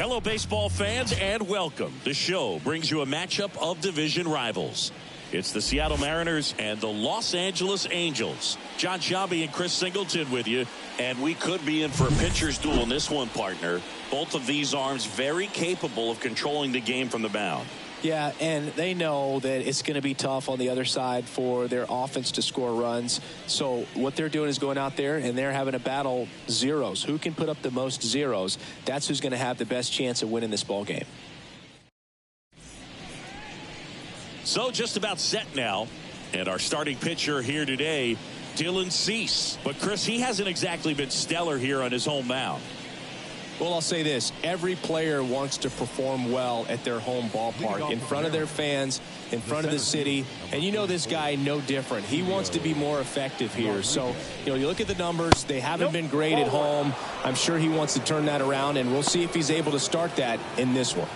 Hello, baseball fans, and welcome. The show brings you a matchup of division rivals. It's the Seattle Mariners and the Los Angeles Angels. John Shabby and Chris Singleton with you, and we could be in for a pitcher's duel in this one, partner. Both of these arms very capable of controlling the game from the mound. Yeah, and they know that it's going to be tough on the other side for their offense to score runs. So what they're doing is going out there and they're having a battle zeros. Who can put up the most zeros? That's who's going to have the best chance of winning this ball game. So just about set now. And our starting pitcher here today, Dylan Cease. But Chris, he hasn't exactly been stellar here on his home mound. Well, I'll say this. Every player wants to perform well at their home ballpark, in front of their fans, in front of the city. And you know this guy no different. He wants to be more effective here. So, you look at the numbers. They haven't been great at home. I'm sure he wants to turn that around, and we'll see if he's able to start that in this one.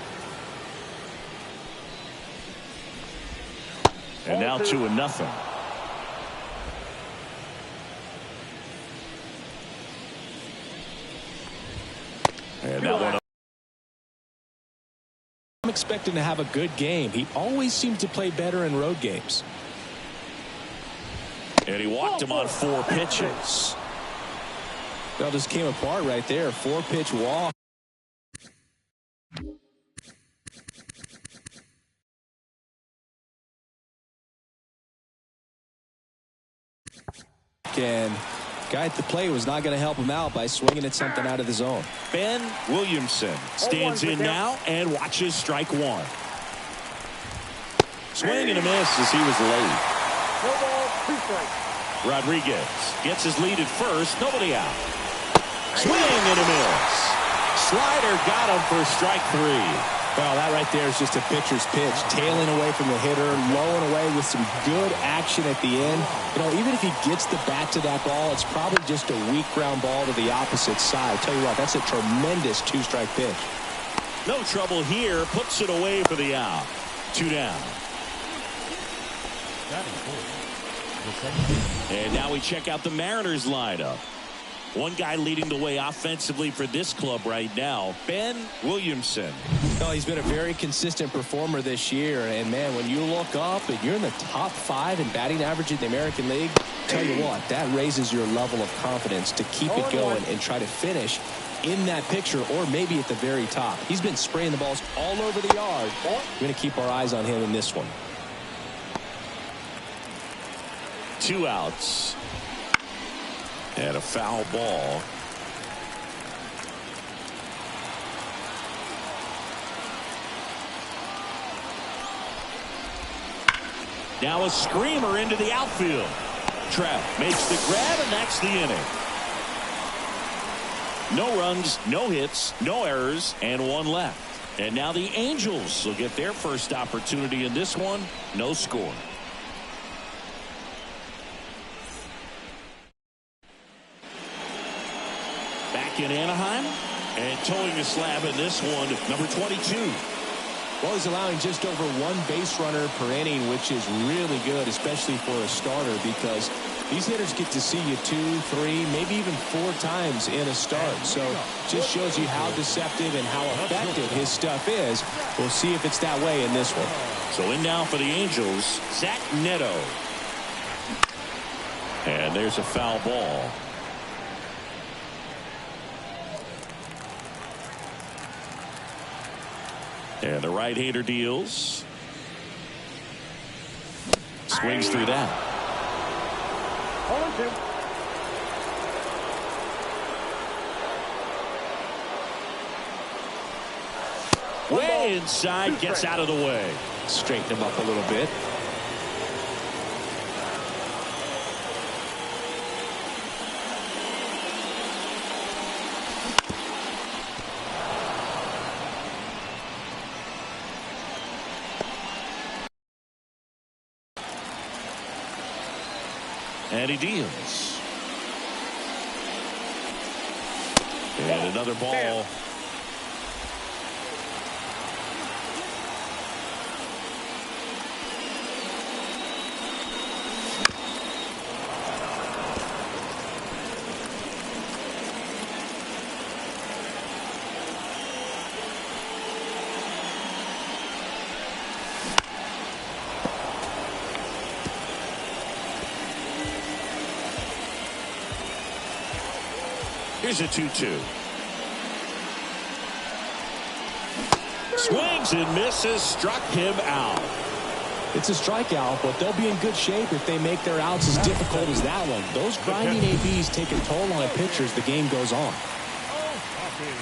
And now 2-0. And that one. I'm expecting to have a good game. He always seems to play better in road games. And he walked him on 4 pitches. That just came apart right there. 4-pitch walk. And guy at the plate was not going to help him out by swinging at something out of the zone. Ben Williamson stands in now and watches strike one. Swing and a miss as he was late. No ball, 2 strikes. Rodriguez gets his lead at first. Nobody out. Swing and a miss. Slider got him for strike 3. Well, that right there is just a pitcher's pitch. Tailing away from the hitter, lowing away with some good action at the end. Even if he gets the bat to that ball, it's probably just a weak ground ball to the opposite side. Tell you what, that's a tremendous 2-strike pitch. No trouble here. Puts it away for the out. 2 down. And now we check out the Mariners lineup. One guy leading the way offensively for this club right now, Ben Williamson. Well, he's been a very consistent performer this year. And, man, when you look up and you're in the top 5 in batting average in the American League, tell you what, that raises your level of confidence to keep it going and try to finish in that picture or maybe at the very top. He's been spraying the balls all over the yard. We're going to keep our eyes on him in this one. 2 outs. And a foul ball. Now a screamer into the outfield. Trout makes the grab, and that's the inning. No runs, no hits, no errors, and 1 left. And now the Angels will get their first opportunity in this one. No score. In Anaheim, and towing the slab in this one, number 22. Well, he's allowing just over 1 base runner per inning, which is really good, especially for a starter, because these hitters get to see you 2, 3, maybe even 4 times in a start. So just shows you how deceptive and how effective his stuff is. We'll see if it's that way in this one. So in now for the Angels, Zach Neto. And there's a foul ball. And the right-hander deals. Swings through that. 0-2. Way inside, gets out of the way. Straighten him up a little bit. And he deals. And another ball. Here's a 2-2. Swings and misses, struck him out. It's a strikeout, but they'll be in good shape if they make their outs as difficult as that one. Those grinding ABs take a toll on a pitcher as the game goes on.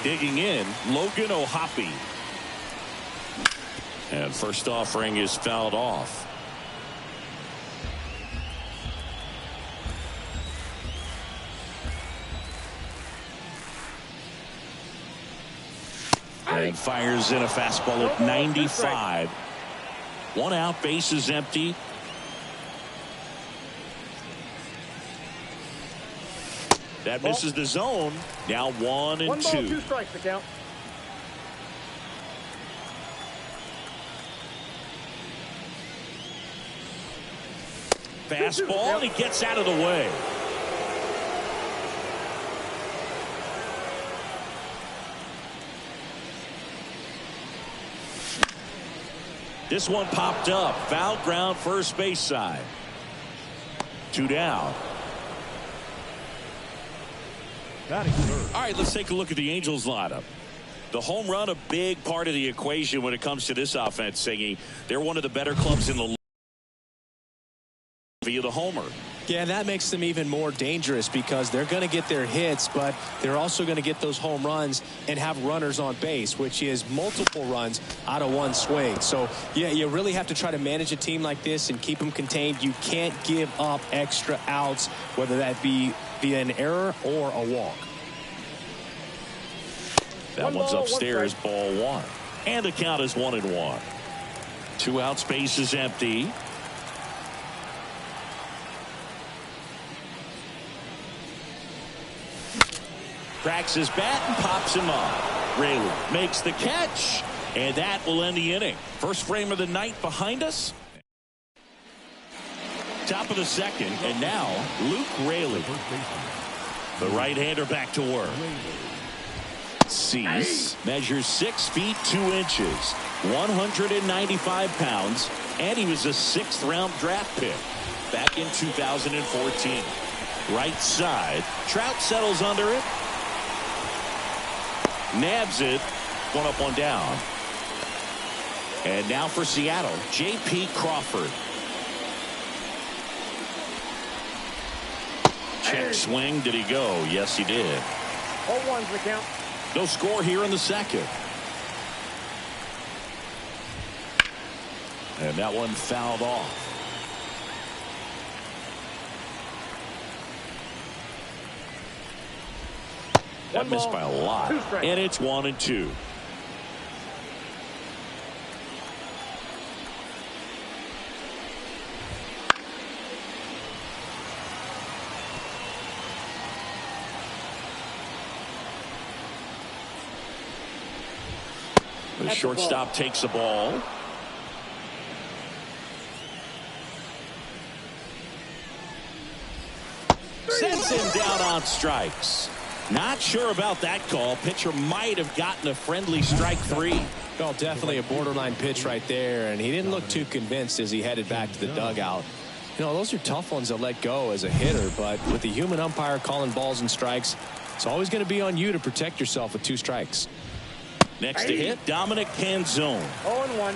Digging in, Logan O'Hoppe. And first offering is fouled off. And fires in a fastball at 95. 1 out, base is empty. That misses the zone. Now 1-2. 1 ball, 2 strikes to count. Fastball, and he gets out of the way. This one popped up. Foul ground, first base side. 2 down. All right, let's take a look at the Angels lineup. The home run, a big part of the equation when it comes to this offense, Siggy. They're one of the better clubs in the league via the homer. Yeah, that makes them even more dangerous because they're going to get their hits, but they're also going to get those home runs and have runners on base, which is multiple runs out of one swing. So, yeah, you really have to try to manage a team like this and keep them contained. You can't give up extra outs, whether that be via an error or a walk. That one's upstairs, ball 1. And the count is 1-1. 2 out, space is empty. Cracks his bat and pops him up. Raley makes the catch, and that will end the inning. First frame of the night behind us. Top of the second, and now Luke Raley. The right-hander back to work. Cease measures 6 feet 2 inches, 195 pounds, and he was a 6th-round draft pick back in 2014. Right side, Trout settles under it. Nabs it. 1 up, 1 down. And now for Seattle, J.P. Crawford. Check swing. Did he go? Yes, he did. 0-1's the count. No score here in the second. And that one fouled off. That missed by a lot. And it's 1-2. The shortstop takes the ball. Sends him down on strikes. Not sure about that call. Pitcher might have gotten a friendly strike 3. Well, definitely a borderline pitch right there, and he didn't look too convinced as he headed back to the dugout. You know, those are tough ones to let go as a hitter, but with the human umpire calling balls and strikes, it's always going to be on you to protect yourself with 2 strikes. Next to hit, Dominic Canzone. 0-1.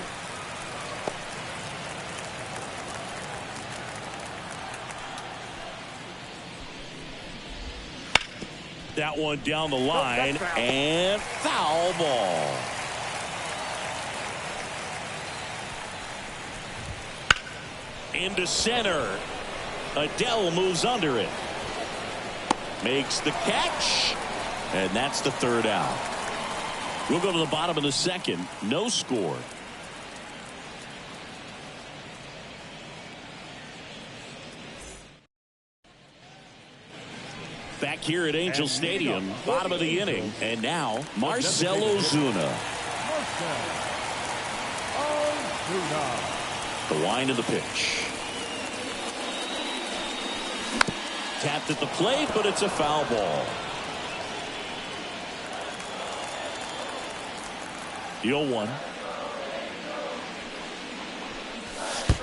That one down the line, and foul ball. Into center. Adele moves under it. Makes the catch, and that's the 3rd out. We'll go to the bottom of the second. No score. Back here at Angel Stadium, bottom of the inning, and now Marcell Ozuna. The wind of the pitch. Tapped at the plate, but it's a foul ball. The 0-1.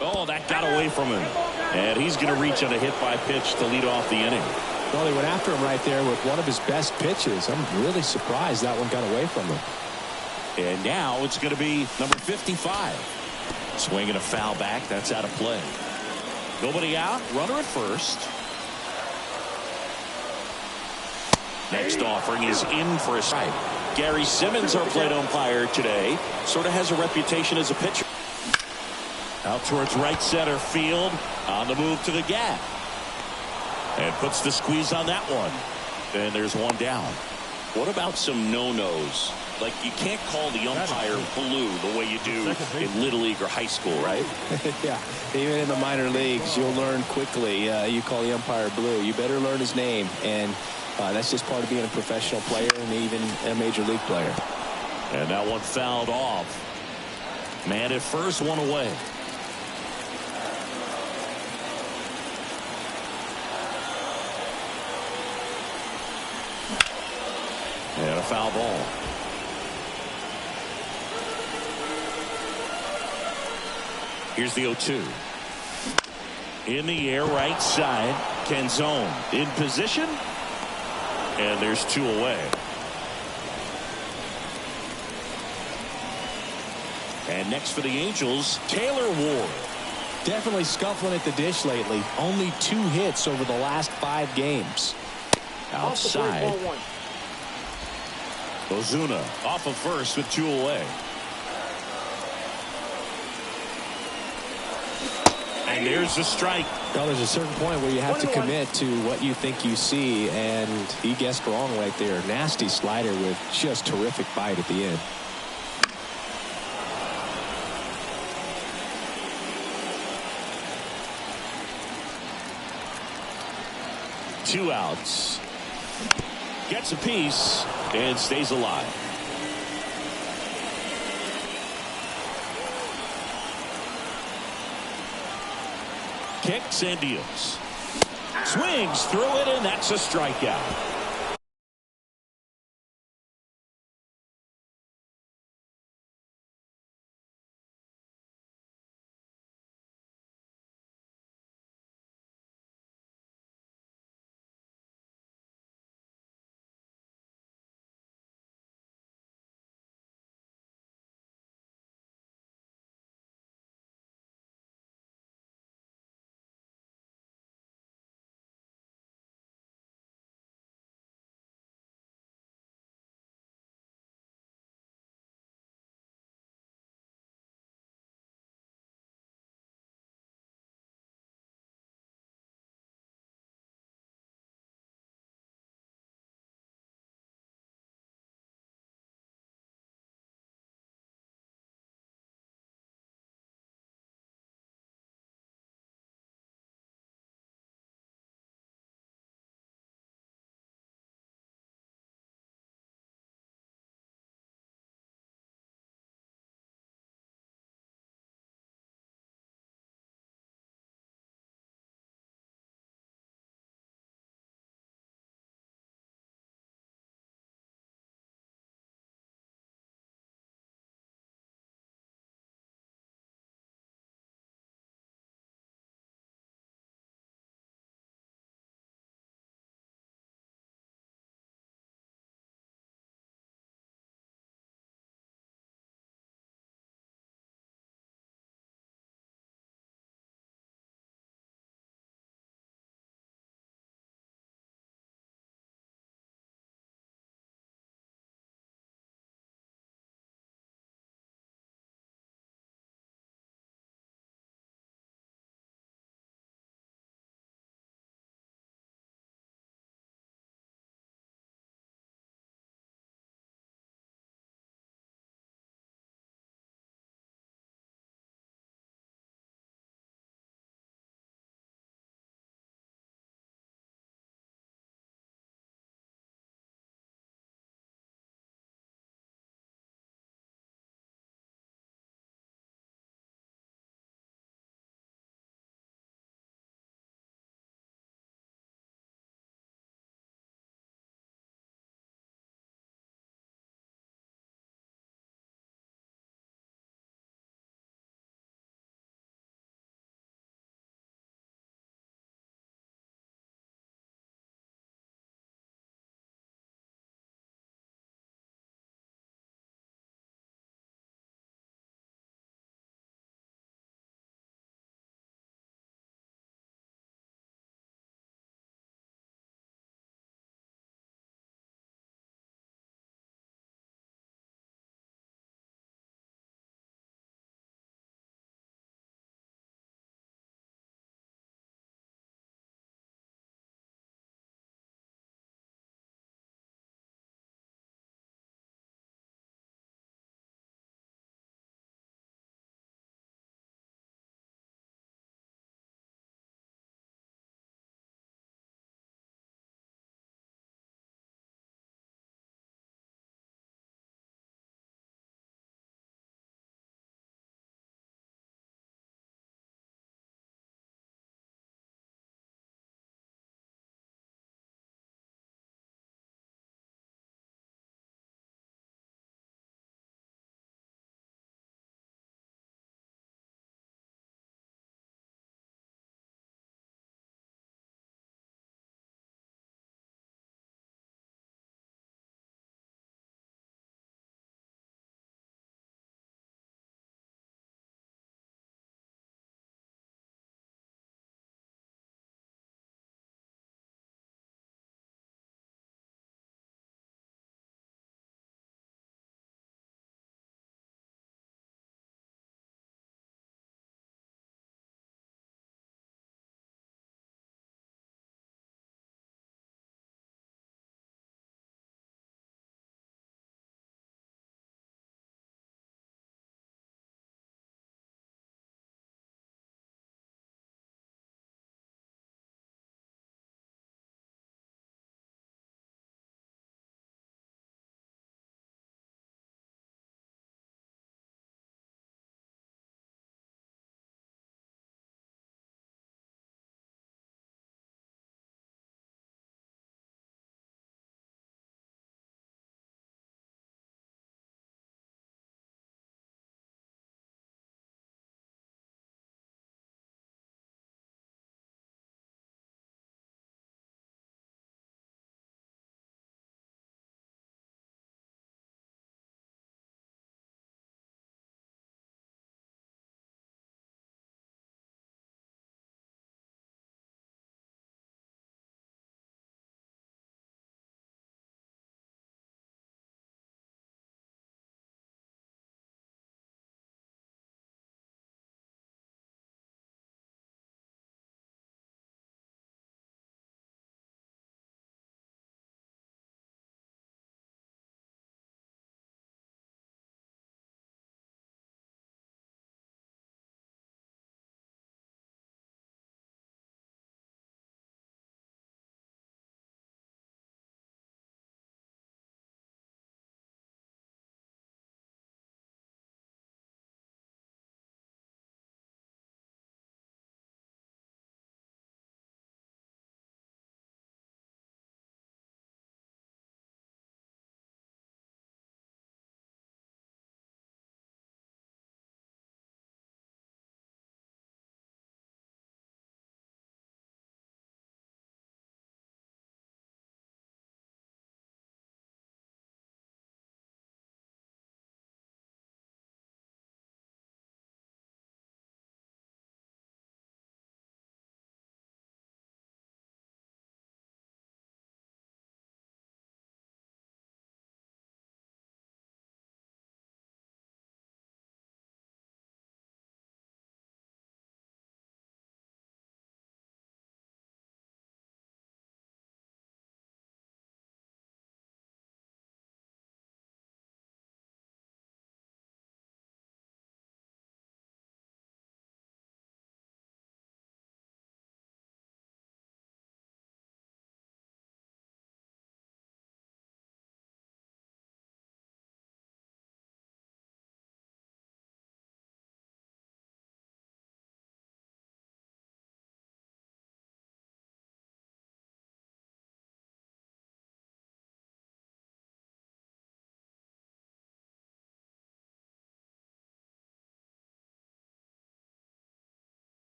Oh, that got away from him. And he's going to reach on a hit by pitch to lead off the inning. Well, he went after him right there with one of his best pitches. I'm really surprised that one got away from him. And now it's going to be number 55. Swinging a foul back. That's out of play. Nobody out. Runner at first. Next offering is in for a strike. Gary Simmons, our plate umpire today, sort of has a reputation as a pitcher. Out towards right center field. On the move to the gap. And puts the squeeze on that one. And there's one down. What about some no-nos? Like, you can't call the umpire blue the way you do in Little League or high school, right? Yeah, even in the minor leagues, you'll learn quickly. You call the umpire blue. You better learn his name. And that's just part of being a professional player and even a major league player. And that one fouled off. Man at first, one away. And a foul ball. Here's the 0-2. In the air, right side. Canzone in position. And there's two away. And next for the Angels, Taylor Ward. Definitely scuffling at the dish lately. Only 2 hits over the last 5 games. Outside. Ozuna off of first with 2 away. And there's the strike. Well, there's a certain point where you have to commit to what you think you see, and he guessed wrong right there. Nasty slider with just terrific bite at the end. Two outs. Gets a piece and stays alive. Kicks and deals. Swings through it, and that's a strikeout.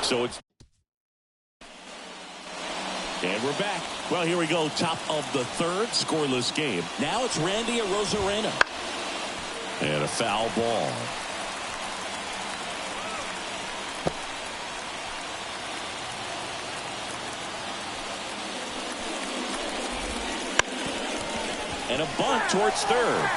So it's... And we're back. Well, here we go. Top of the third. Scoreless game. Now it's Randy Arozarena. And a foul ball. And a bunt towards third.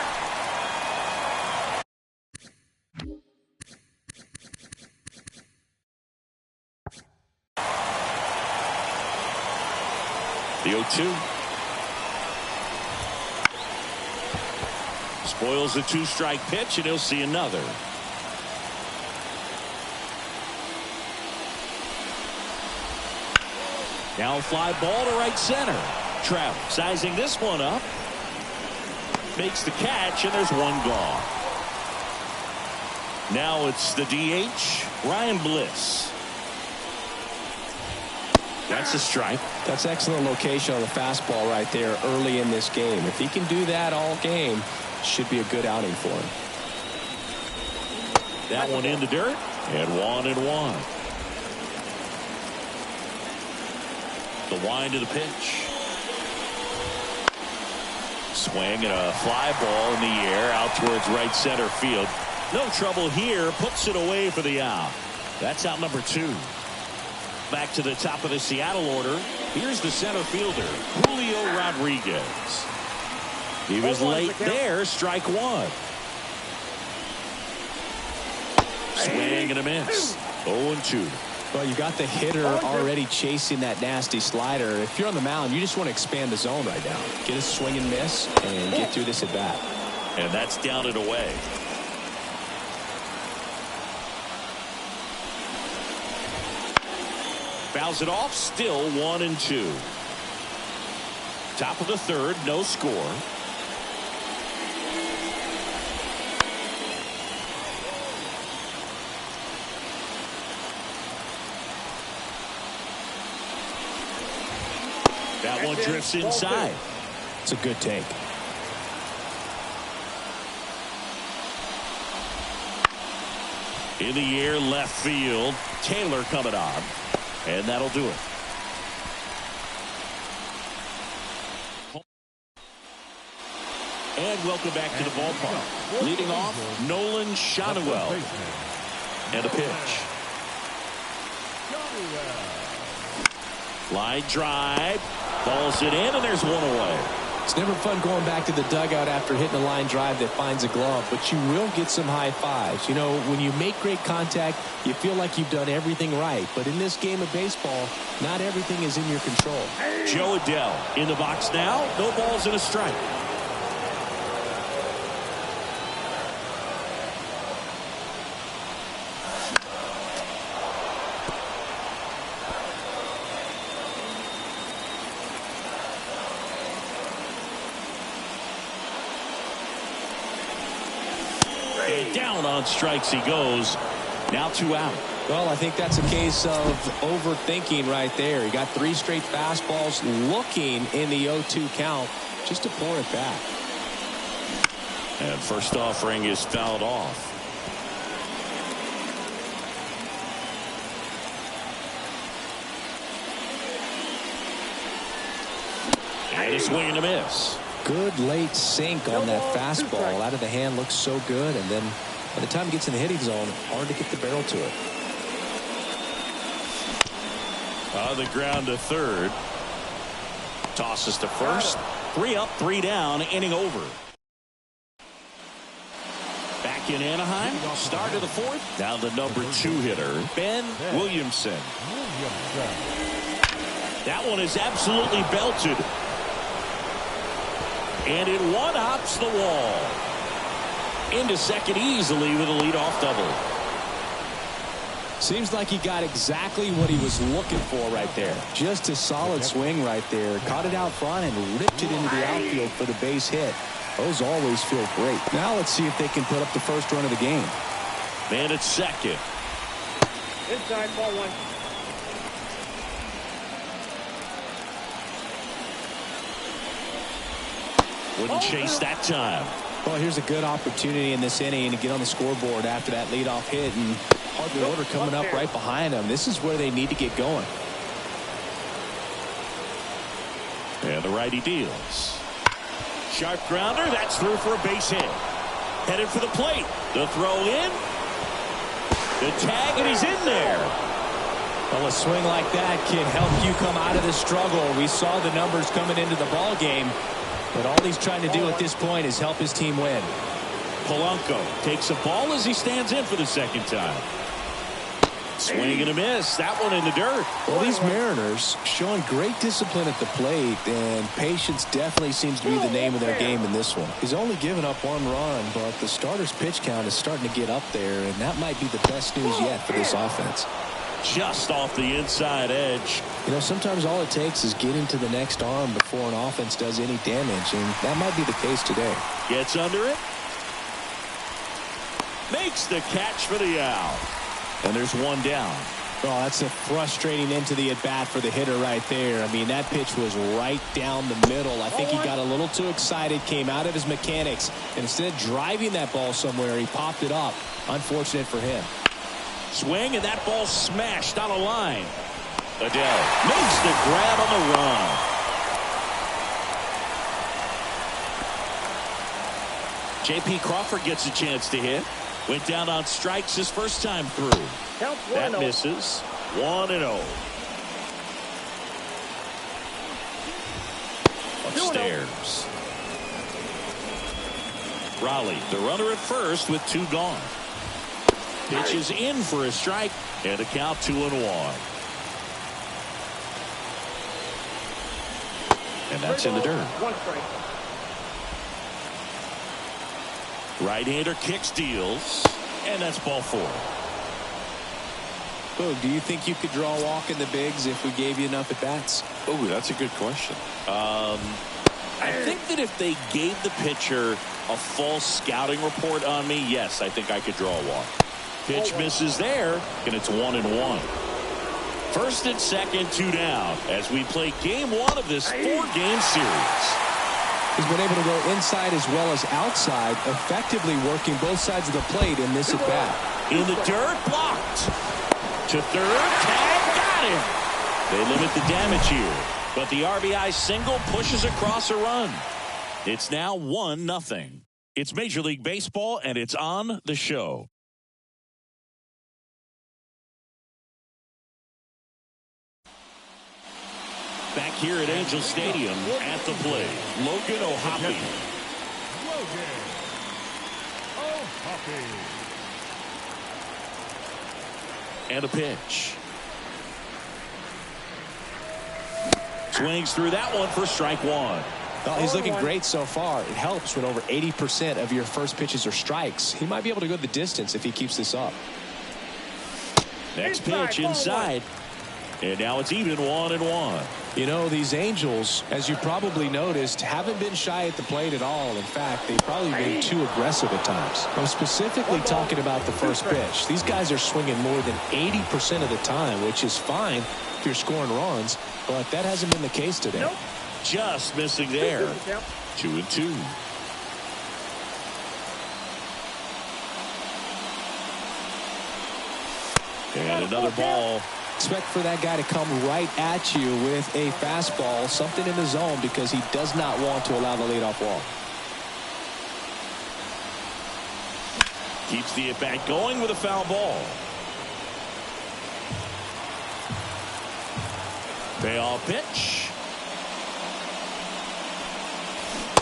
The 0-2. Spoils the two-strike pitch, and he'll see another. Now a fly ball to right center. Trout sizing this one up. Makes the catch, and there's one gone. Now it's the DH, Ryan Bliss. That's a strike. That's excellent location on the fastball right there early in this game. If he can do that all game, should be a good outing for him. That one in the dirt, and 1-1. The wind of the pitch. Swing and a fly ball in the air out towards right center field. No trouble here. Puts it away for the out. That's out number 2. Back to the top of the Seattle order. Here's the center fielder, Julio Rodriguez. He was late there. Strike one. Swing and a miss. 0-2. Well, you got the hitter already chasing that nasty slider. If you're on the mound, you just want to expand the zone right now. Get a swing and miss and get through this at bat. And that's down and away. Fouls it off. Still 1-2. Top of the third. No score. That one drifts inside. It's a good take. In the air, left field. Taylor coming on. And that'll do it. And welcome back to the ballpark. Leading off, Nolan Shotwell. And a pitch. Line drive. Balls it in, and there's one away. It's never fun going back to the dugout after hitting a line drive that finds a glove, but you will get some high fives. You know, when you make great contact, you feel like you've done everything right. But in this game of baseball, not everything is in your control. Joe Adell in the box now. No balls and a strike. And down on strikes he goes. Now 2 out. Well, I think that's a case of overthinking right there. He got 3 straight fastballs looking in the 0-2 count just to pour it back. And first offering is fouled off. And a swing and a miss. Good late sink on that fastball. Out of the hand, looks so good, and then by the time it gets in the hitting zone, hard to get the barrel to it. On the ground to third. Tosses to first. 3 up, 3 down, inning over. Back in Anaheim, start of the 4th. Now the number 2 hitter, Ben Williamson. That one is absolutely belted. And it one-hops the wall. Into second easily with a leadoff double. Seems like he got exactly what he was looking for right there. Just a solid swing right there. Caught it out front and ripped it into the outfield for the base hit. Those always feel great. Now let's see if they can put up the first run of the game. Man at second. Inside, ball 1. Wouldn't chase that time. Well, here's a good opportunity in this inning to get on the scoreboard after that leadoff hit and The order coming up right behind them. This is where they need to get going. And the righty deals. Sharp grounder. That's through for a base hit. Headed for the plate. The throw in. The tag, and he's in there. Well, a swing like that can help you come out of the struggle. We saw the numbers coming into the ball game, but all he's trying to do at this point is help his team win. Polanco takes a ball as he stands in for the second time. Swing and a miss. That one in the dirt. Well, these Mariners showing great discipline at the plate, and patience definitely seems to be the name of their game in this one. He's only given up one run, but the starter's pitch count is starting to get up there, and that might be the best news yet for this offense. Just off the inside edge. You know, sometimes all it takes is getting to the next arm before an offense does any damage, and that might be the case today. Gets under it. Makes the catch for the out. And there's one down. Oh, that's a frustrating end to the at-bat for the hitter right there. I mean, that pitch was right down the middle. I think he got a little too excited, came out of his mechanics, and instead of driving that ball somewhere, he popped it up. Unfortunate for him. Swing, and that ball smashed on a line. Adele makes the grab on the run. J.P. Crawford gets a chance to hit. Went down on strikes his first time through. That misses. 1-0. Upstairs. Raleigh, the runner at first with 2 gone. Pitches in for a strike, and a count 2-1. And that's in the dirt. Right-hander kicks, deals, and that's ball 4. Boog, do you think you could draw a walk in the bigs if we gave you enough at-bats? Oh, that's a good question. I think that if they gave the pitcher a false scouting report on me, yes, I think I could draw a walk. Pitch misses there, and it's 1-1. First and second, 2 down, as we play game 1 of this 4-game series. He's been able to go inside as well as outside, effectively working both sides of the plate in this at-bat. In the dirt, blocked. To third, tag, got him. They limit the damage here, but the RBI single pushes across a run. It's now 1-0. It's Major League Baseball, and it's on the show. Back here at Angel Stadium, at the plate, Logan O'Hoppe. And a pitch. Swings through that one for strike 1. Well, he's looking great so far. It helps when over 80% of your first pitches are strikes. He might be able to go the distance if he keeps this up. Next pitch inside. And now it's even 1-1. You know, these Angels, as you probably noticed, haven't been shy at the plate at all. In fact, they've probably been too aggressive at times. I'm specifically talking about the first pitch. These guys are swinging more than 80% of the time, which is fine if you're scoring runs, but that hasn't been the case today. Nope. Just missing there. 2-2. And another ball. Expect for that guy to come right at you with a fastball, something in the zone, because he does not want to allow the leadoff walk. Keeps the at-bat going with a foul ball. Payoff pitch.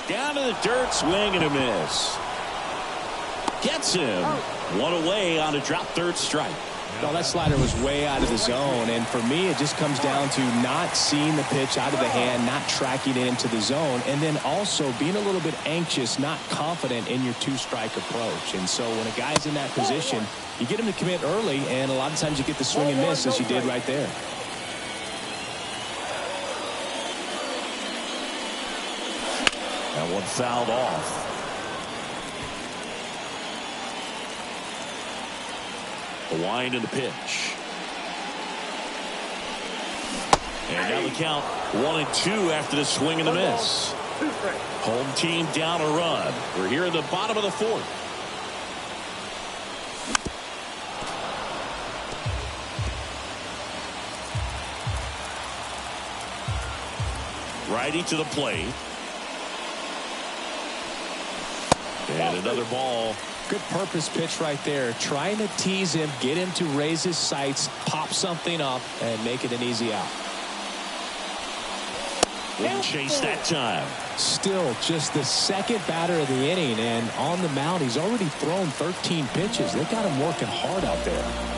Down to the dirt, swing and a miss. Gets him. One away on a drop third strike. No, that slider was way out of the zone, and for me it just comes down to not seeing the pitch out of the hand, not tracking it into the zone, and then also being a little bit anxious, not confident in your two-strike approach. And so when a guy's in that position, you get him to commit early, and a lot of times you get the swing and miss as you did right there. That one fouled off. A wind in the pitch. And now the count 1-2 after the swing and the miss. Home team down a run. We're here in the bottom of the 4th. Righty to the plate. And another ball. Good purpose pitch right there. Trying to tease him, get him to raise his sights, pop something up, and make it an easy out. Wouldn't chase that time. Still just the second batter of the inning, and on the mound, he's already thrown 13 pitches. They got him working hard out there.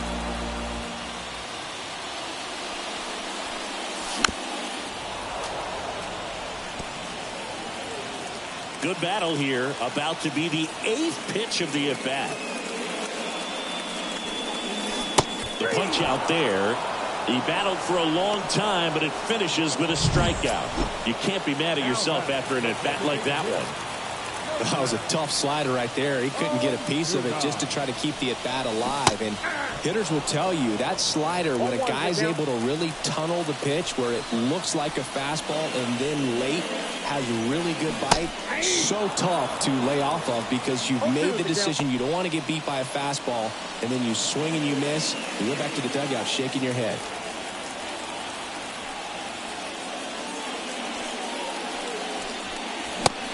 Good battle here, about to be the 8th pitch of the at-bat. The punch out there. He battled for a long time, but it finishes with a strikeout. You can't be mad at yourself after an at-bat like that one. That was a tough slider right there. He couldn't get a piece of it just to try to keep the at-bat alive. And hitters will tell you that slider, when a guy's able to really tunnel the pitch where it looks like a fastball and then late has a really good bite, so tough to lay off of because you've made the decision you don't want to get beat by a fastball, and then you swing and you miss. You go back to the dugout shaking your head.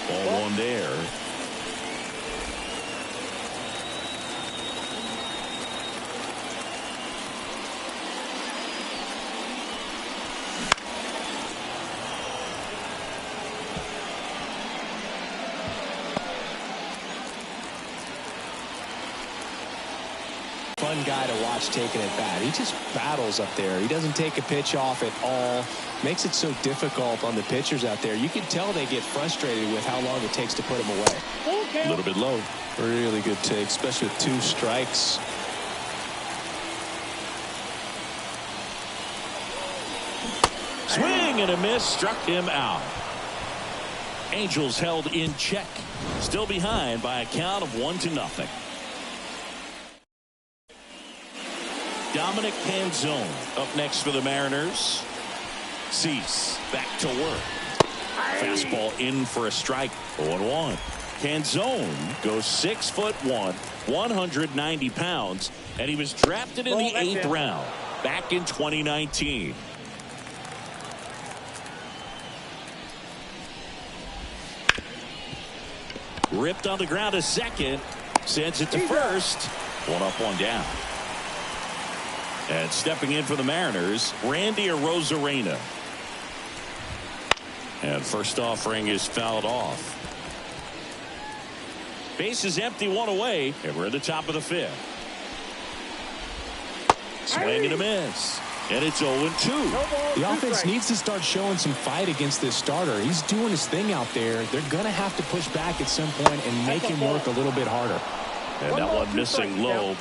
Ball one there. Fun guy to watch taking it bat. He just battles up there. He doesn't take a pitch off at all. Makes it so difficult on the pitchers out there. You can tell they get frustrated with how long it takes to put him away. A little bit low. Really good take, especially with 2 strikes. Swing and a miss, struck him out. Angels held in check. Still behind by a count of 1-0. Dominic Canzone up next for the Mariners. Cease back to work. Fastball in for a strike. 0-1. Canzone goes 6'1", 190 pounds, and he was drafted in the 8th round back in 2019. Ripped on the ground to second. Sends it to first. 1 up, 1 down. And stepping in for the Mariners, Randy Arozarena. And first offering is fouled off. Base is empty, 1 away, and we're at the top of the 5th. Swing and a miss. And it's 0-2. The offense needs to start showing some fight against this starter. He's doing his thing out there. They're going to have to push back at some point and make him work a little bit harder. And that one missing low.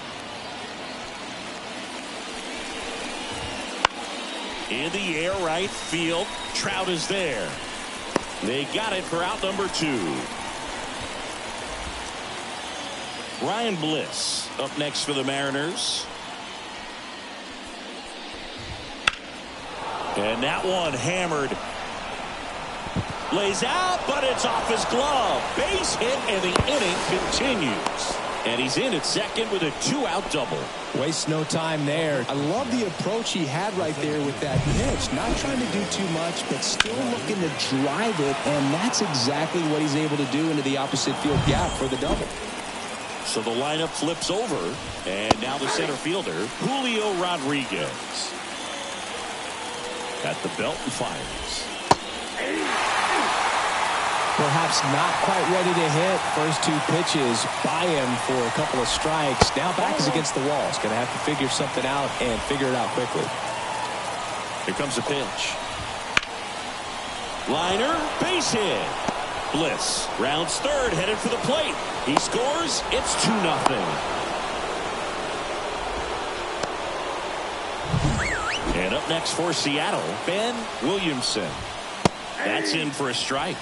In the air, right field. Trout is there. They got it for out number 2. Ryan Bliss up next for the Mariners. And that one hammered. Lays out, but it's off his glove. Base hit, and the inning continues. And he's in at second with a 2-out double. Wastes no time there. I love the approach he had right there with that pitch. Not trying to do too much, but still looking to drive it, and that's exactly what he's able to do into the opposite field gap for the double. So the lineup flips over, and now the center fielder, Julio Rodriguez. At the belt and fires. Perhaps not quite ready to hit. First 2 pitches by him for a couple of strikes. Now back is against the wall. He's going to have to figure something out and figure it out quickly. Here comes the pitch. Liner, base hit. Bliss rounds third, headed for the plate. He scores. It's 2-0. And up next for Seattle, Ben Williamson. That's in for a strike.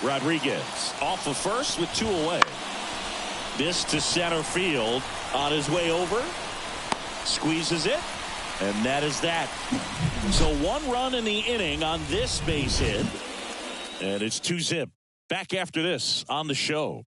Rodriguez off of first with 2 away. This to center field on his way over. Squeezes it. And that is that. So 1 run in the inning on this base hit. And it's 2-zip. Back after this on the show.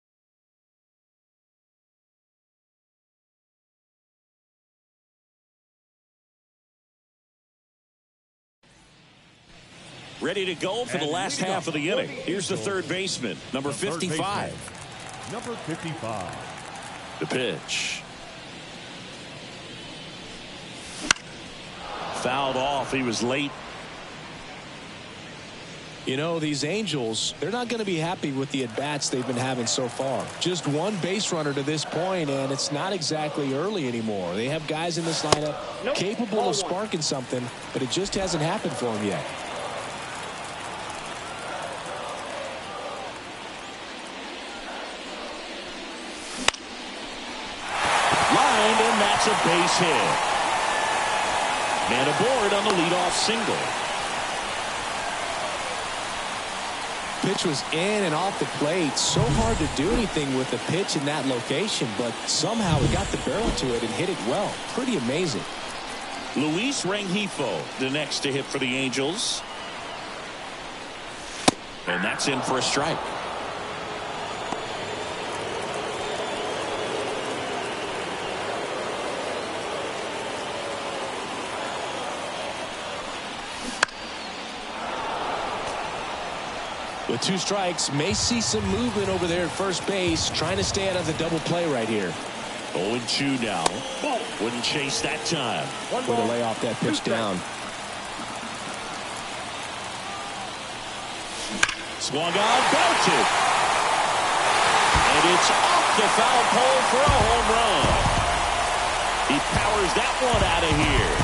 ready to go for the last half of the inning. Here's the third baseman, number 55. Number 55. The pitch. Fouled off. He was late. You know, these Angels, they're not going to be happy with the at-bats they've been having so far. Just one base runner to this point, and it's not exactly early anymore. They have guys in this lineup capable of sparking something, but it just hasn't happened for them yet. Lined, and that's a base hit. Man aboard on the leadoff single. Pitch was in and off the plate. So hard to do anything with the pitch in that location, but somehow he got the barrel to it and hit it well. Pretty amazing. Luis Rengifo, the next to hit for the Angels. And that's in for a strike. With two strikes, may see some movement over there at first base, trying to stay out of the double play right here. 0-2 now. Wouldn't chase that time. Way to lay off that pitch down. Swung on, belted. And it's off the foul pole for a home run. He powers that one out of here.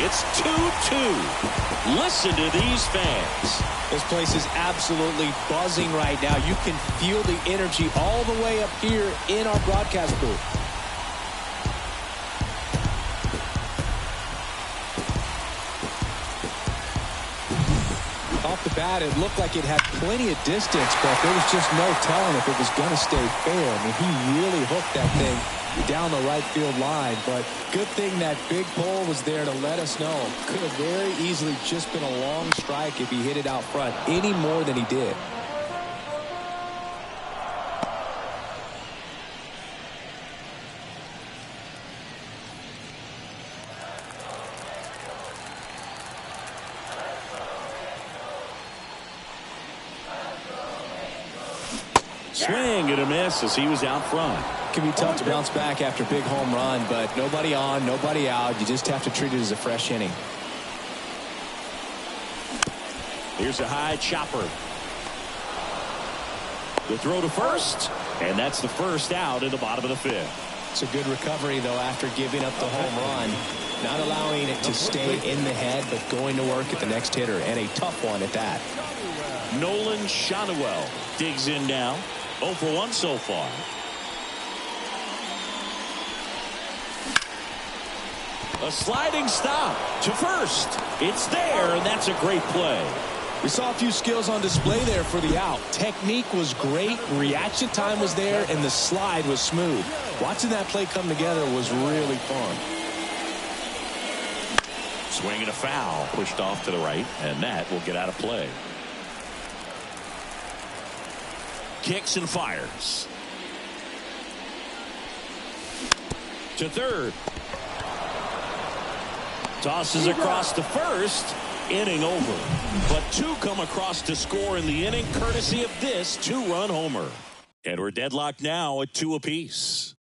It's 2-2. Listen to these fans. This place is absolutely buzzing right now. You can feel the energy all the way up here in our broadcast booth. Off the bat, it looked like it had plenty of distance, but there was just no telling if it was going to stay fair. I mean, he really hooked that thing down the right field line, but good thing that big pole was there to let us know. Could have very easily just been a long strike if he hit it out front any more than he did. Swing and a miss as he was out front. Can be tough to bounce back after a big home run, but nobody on, nobody out. You just have to treat it as a fresh inning. Here's a high chopper. The throw to first, and that's the first out in the bottom of the fifth. It's a good recovery, though, after giving up the home run. Not allowing it to stay in the head, but going to work at the next hitter, and a tough one at that. Nolan Shotwell digs in now. 0 for 1 so far. A sliding stop to first. It's there, and that's a great play. We saw a few skills on display there for the out. Technique was great, reaction time was there, and the slide was smooth. Watching that play come together was really fun. Swing and a foul, pushed off to the right, and that will get out of play. Kicks and fires. To third. Tosses across to first. Inning over. But two come across to score in the inning, courtesy of this two-run homer. And we're deadlocked now at 2 apiece.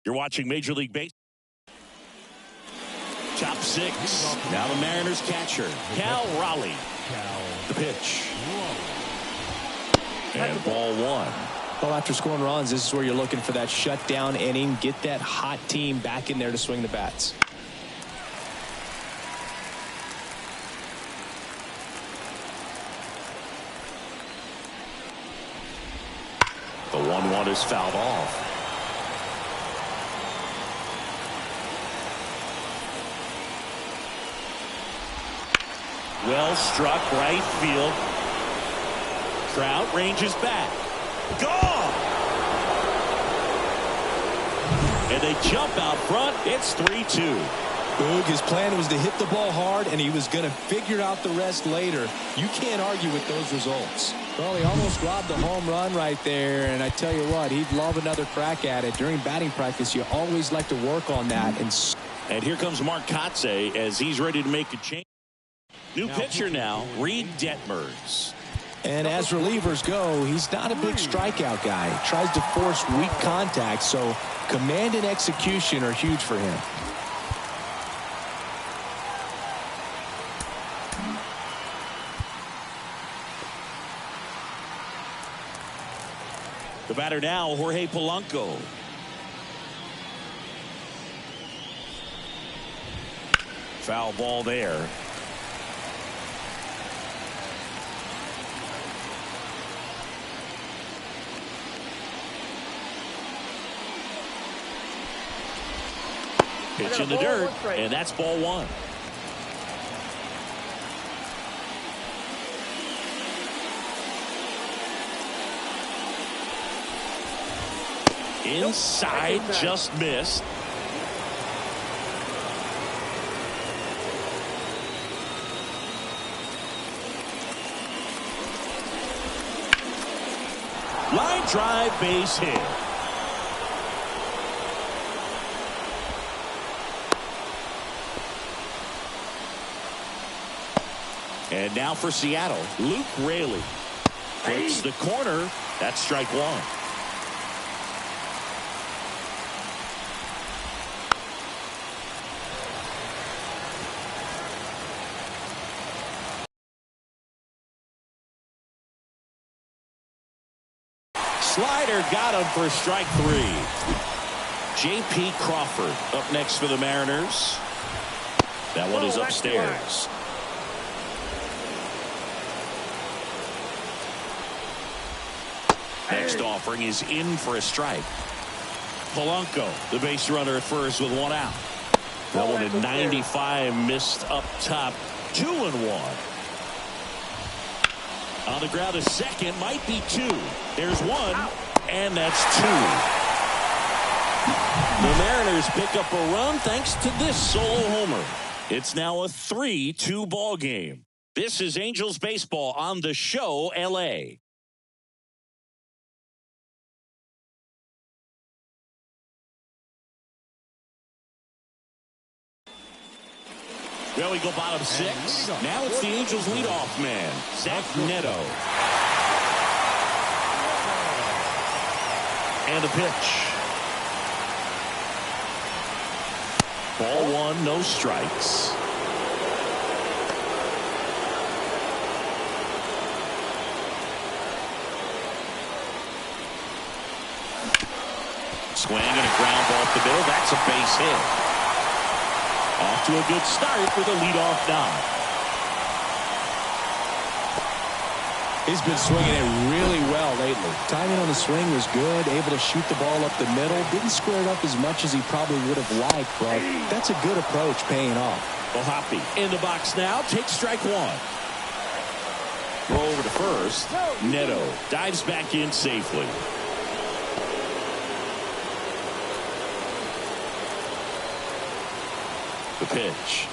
You're watching Major League Baseball. Top 6. Now the Mariners catcher, Cal Raleigh. The pitch. And ball 1. Well, after scoring runs, this is where you're looking for that shutdown inning. Get that hot team back in there to swing the bats. The 1-1 is fouled off. Well struck right field. Trout ranges back. Gone! And they jump out front. It's 3-2. Boog, his plan was to hit the ball hard, and he was going to figure out the rest later. You can't argue with those results. Well, he almost robbed the home run right there, and I tell you what, he'd love another crack at it. During batting practice, you always like to work on that. And here comes Mark Kotze as he's ready to make a change. New pitcher now, Reed Detmers. And as relievers go, he's not a big strikeout guy. He tries to force weak contact, so command and execution are huge for him. The batter now, Jorge Polanco. Foul ball there. Pitch in the dirt, and that's ball one. Inside, just missed. Line drive, base hit. And now for Seattle, Luke Raley. Hits the corner. That's strike one. Slider got him for strike three. J.P. Crawford up next for the Mariners. That one is upstairs. Next offering is in for a strike. Polanco, the base runner at first with one out. That one at 95, missed up top. 2-1. On the ground, a second, might be two. There's one, and that's two. The Mariners pick up a run thanks to this solo homer. It's now a 3-2 ball game. This is Angels baseball on the show, LA. Well, we go bottom six. Now it's the Angels leadoff man, Zach Neto. And a pitch. Ball one, no strikes. Swing and a ground ball up the middle. That's a base hit. Off to a good start with a leadoff knock. He's been swinging it really well lately. Timing on the swing was good, able to shoot the ball up the middle. Didn't square it up as much as he probably would have liked, but that's a good approach paying off. Well, Hoppy in the box now, takes strike one. Throw over to first. Neto dives back in safely. The pitch.